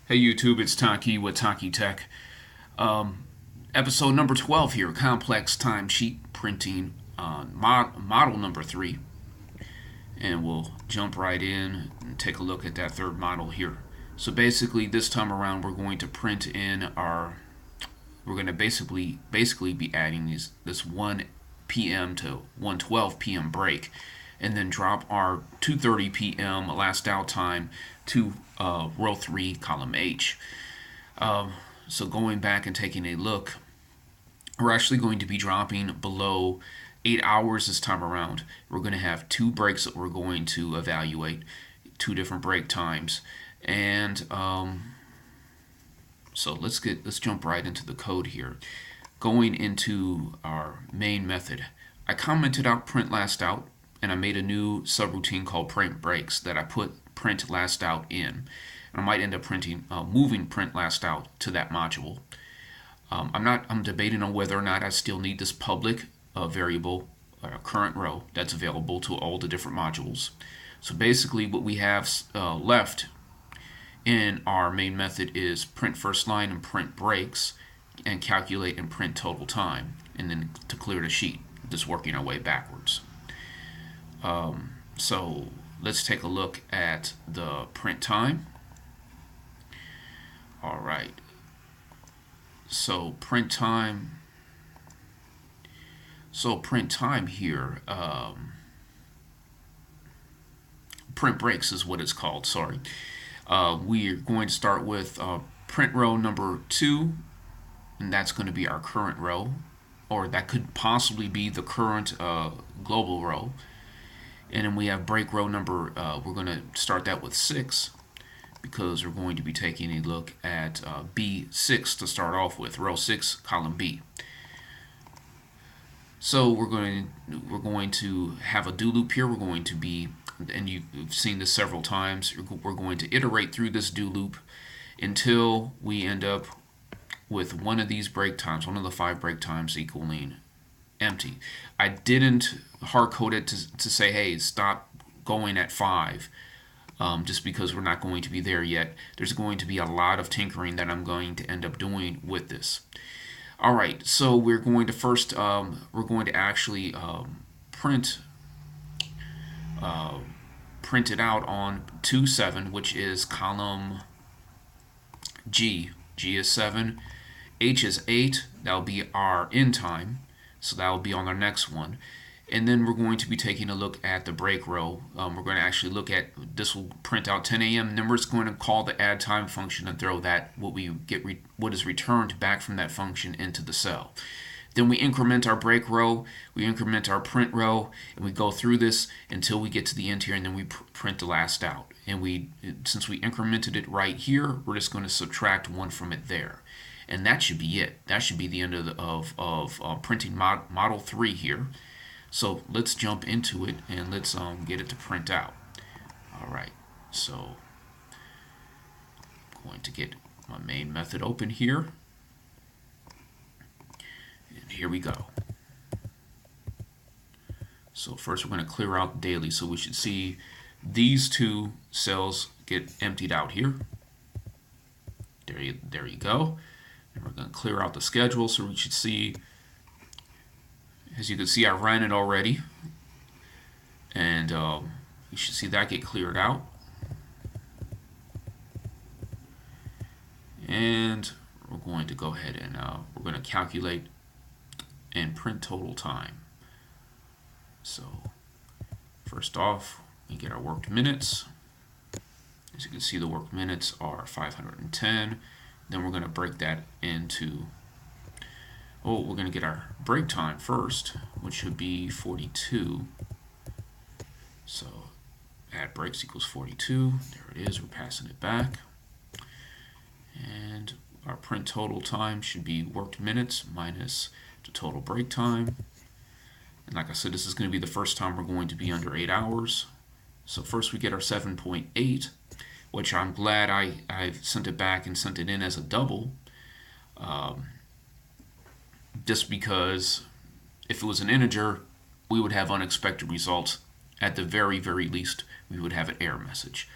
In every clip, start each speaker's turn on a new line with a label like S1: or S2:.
S1: Hey YouTube, it's Taki with TaqiTech. Episode number 12 here, complex timesheet printing on model number 3. And we'll jump right in and take a look at that third model here. So basically this time around we're going to print in we're going to basically be adding this 1 p.m. to 1:12 p.m. break, and then drop our 2:30 p.m. last out time to row 3, column H. So going back and taking a look, we're actually going to be dropping below 8 hours this time around. We're going to have 2 breaks that we're going to evaluate, 2 different break times, and so let's jump right into the code here. Going into our main method, I commented out print last out, and I made a new subroutine called print breaks that I put print last out in. And I might end up moving print last out to that module. I'm debating on whether or not I still need this public variable current row that's available to all the different modules. So basically what we have left in our main method is print first line and print breaks, and calculate and print total time, and then to clear the sheet, just working our way backwards. So let's take a look at the print time. All right, so print time here, print breaks is what it's called, sorry. We're going to start with print row number 2, and that's going to be our current row, or that could possibly be the current global row. And then we have break row number, we're going to start that with 6, because we're going to be taking a look at B6 to start off with, row 6, column B. So we're going to have a do loop here. We're going to be, and you've seen this several times, we're going to iterate through this do loop until we end up with one of these break times, one of the 5 break times equaling empty. I didn't hard code it to say, hey, stop going at 5, just because we're not going to be there yet. There's going to be a lot of tinkering that I'm going to end up doing with this. All right, so we're going to first, we're going to actually print it out on 2-7, which is column G. G is 7, H is 8. That'll be our end time, so that'll be on our next one. And then we're going to be taking a look at the break row. We're going to actually look at, this will print out 10 a.m. and then we're just going to call the add time function and throw that, what is returned back from that function into the cell. Then we increment our break row, we increment our print row, and we go through this until we get to the end here, and then we print the last out. And since we incremented it right here, we're just going to subtract 1 from it there. And that should be it. That should be the end of printing model 3 here. So let's jump into it and let's get it to print out. All right, so I'm going to get my main method open here. And here we go. So first we're going to clear out daily. So we should see these 2 cells get emptied out here. There you go. And we're going to clear out the schedule, so we should see, as you can see, I ran it already, and you should see that get cleared out. And we're going to go ahead and we're going to calculate and print total time. So first off, we get our worked minutes. As you can see, the worked minutes are 510. Then we're going to break that into, we're going to get our break time first, which should be 42. So add breaks equals 42. There it is. We're passing it back. And our print total time should be worked minutes minus the total break time. And like I said, this is going to be the first time we're going to be under 8 hours. So first we get our 7.8, which I'm glad I sent it back and sent it in as a double, just because if it was an integer, we would have unexpected results. At the very, very least, we would have an error message.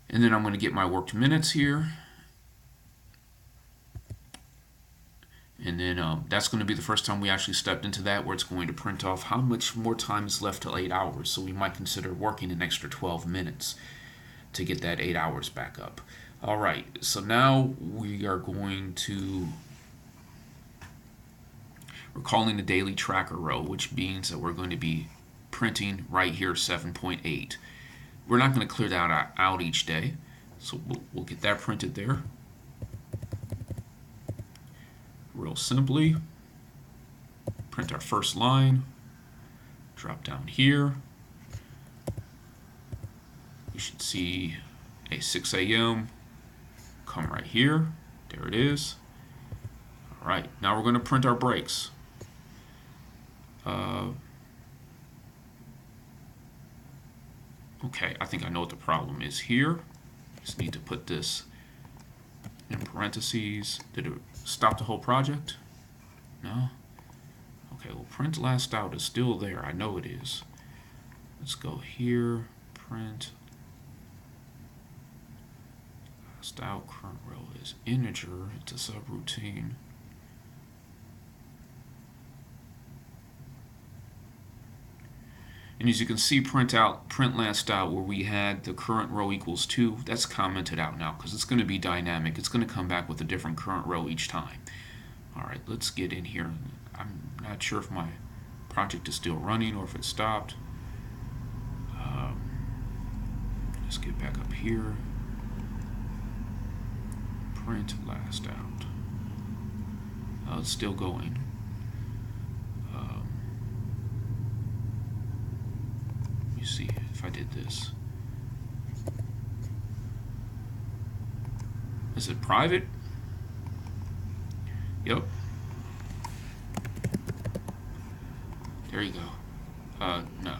S1: And then I'm going to get my worked minutes here. And then that's going to be the first time we actually stepped into that, where it's going to print off how much more time is left till 8 hours. So we might consider working an extra 12 minutes to get that 8 hours back up. All right, so now we are going to, we're calling the daily tracker row, which means that we're going to be printing right here 7.8. We're not going to clear that out each day, so we'll get that printed there. Real simply, print our first line, drop down here. You should see a 6 a.m. come right here. There it is. All right, now we're going to print our breaks. Okay, I think I know what the problem is here. Just need to put this in parentheses. Did it stop the whole project? No? Okay, well, print last out is still there. I know it is. Let's go here, print last out, current row is integer. It's a subroutine. And as you can see, print last out, where we had the current row equals 2, that's commented out now because it's going to be dynamic. It's going to come back with a different current row each time. All right, let's get in here. I'm not sure if my project is still running or if it stopped. Let's get back up here. Print last out. It's still going. See if I did this. Is it private? Yep. There you go. No.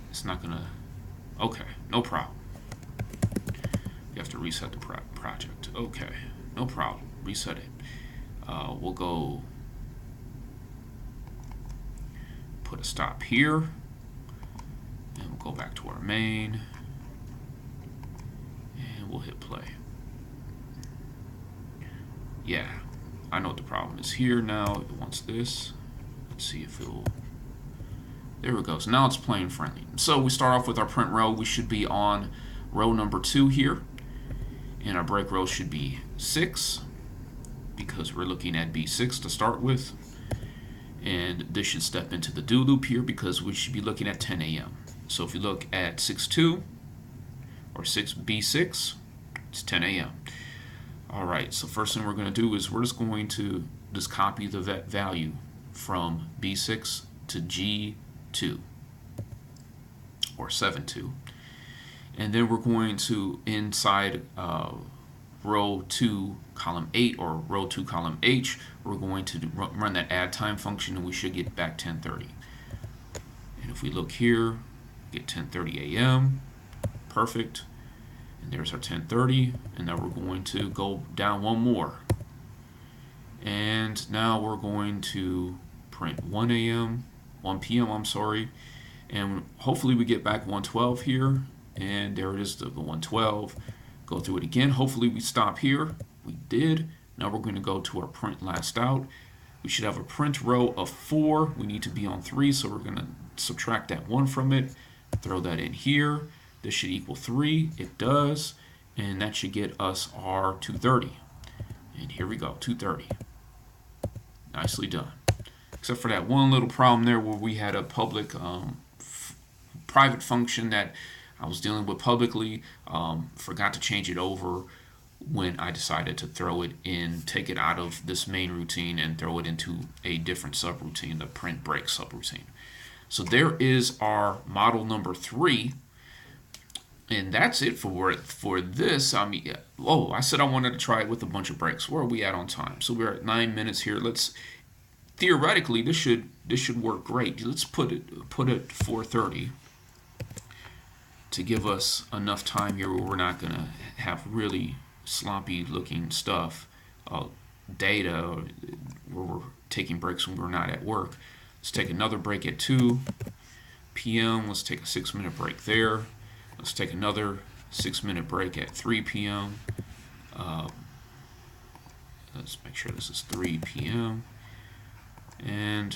S1: It's not gonna. Okay, no problem. You have to reset the project. Okay, no problem. Reset it. We'll go. Put a stop here, and we'll go back to our main, and we'll hit play. Yeah, I know what the problem is here now. It wants this. Let's see if it'll. There we go. So now it's playing friendly. So we start off with our print row. We should be on row number 2 here, and our break row should be 6 because we're looking at B6 to start with. And this should step into the do loop here because we should be looking at 10 a.m. So if you look at 6.2 or 6B6, it's 10 a.m. All right, so first thing we're going to do is we're just going to just copy the value from B6 to G2 or 7.2. And then we're going to, inside row 2, column 8, or row 2, column H, we're going to run that add time function, and we should get back 10:30. And if we look here, get 10:30 a.m. Perfect. And there's our 10:30. And now we're going to go down one more. And now we're going to print 1 p.m. I'm sorry. And hopefully we get back 112 here. And there it is, the 112. Go through it again. Hopefully we stop here. We did. Now we're going to go to our print last out. We should have a print row of 4. We need to be on 3, so we're going to subtract that 1 from it. Throw that in here. This should equal 3. It does. And that should get us our 230. And here we go, 230. Nicely done. Except for that one little problem there where we had a public private function that I was dealing with publicly, forgot to change it over when I decided to throw it in, take it out of this main routine and throw it into a different subroutine, the print break subroutine. So there is our model number 3, and that's it for this. I mean, I said I wanted to try it with a bunch of breaks. Where are we at on time? So we're at 9 minutes here. Let's theoretically this should work great. Let's put it 4:30. To give us enough time here where we're not going to have really sloppy looking stuff, data, where we're taking breaks when we're not at work. Let's take another break at 2 p.m. Let's take a 6-minute break there. Let's take another 6-minute break at 3 p.m. Let's make sure this is 3 p.m. And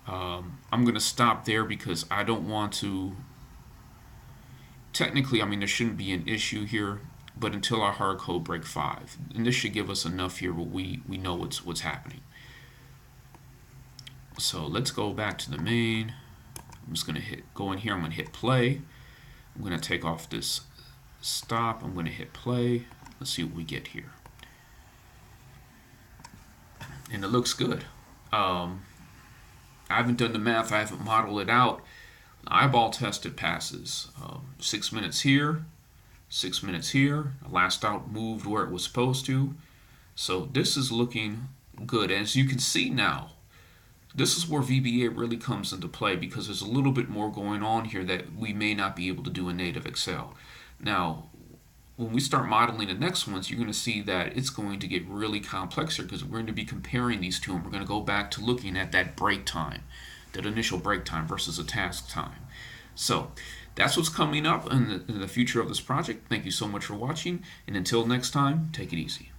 S1: I'm going to stop there because I don't want to. Technically, I mean, there shouldn't be an issue here, but until our hard code break 5, and this should give us enough here where we know what's happening. So let's go back to the main. I'm just going to go in here. I'm going to hit play. I'm going to take off this stop. I'm going to hit play. Let's see what we get here. And it looks good. I haven't done the math. I haven't modeled it out. Eyeball tested passes. 6 minutes here, 6 minutes here. Last out moved where it was supposed to. So this is looking good. As you can see now, this is where VBA really comes into play because there's a little bit more going on here that we may not be able to do in native Excel. Now, when we start modeling the next ones, you're going to see that it's going to get really complex here because we're going to be comparing these two, and we're going to go back to looking at that break time, that initial break time versus a task time. So that's what's coming up in the future of this project. Thank you so much for watching, and until next time, take it easy.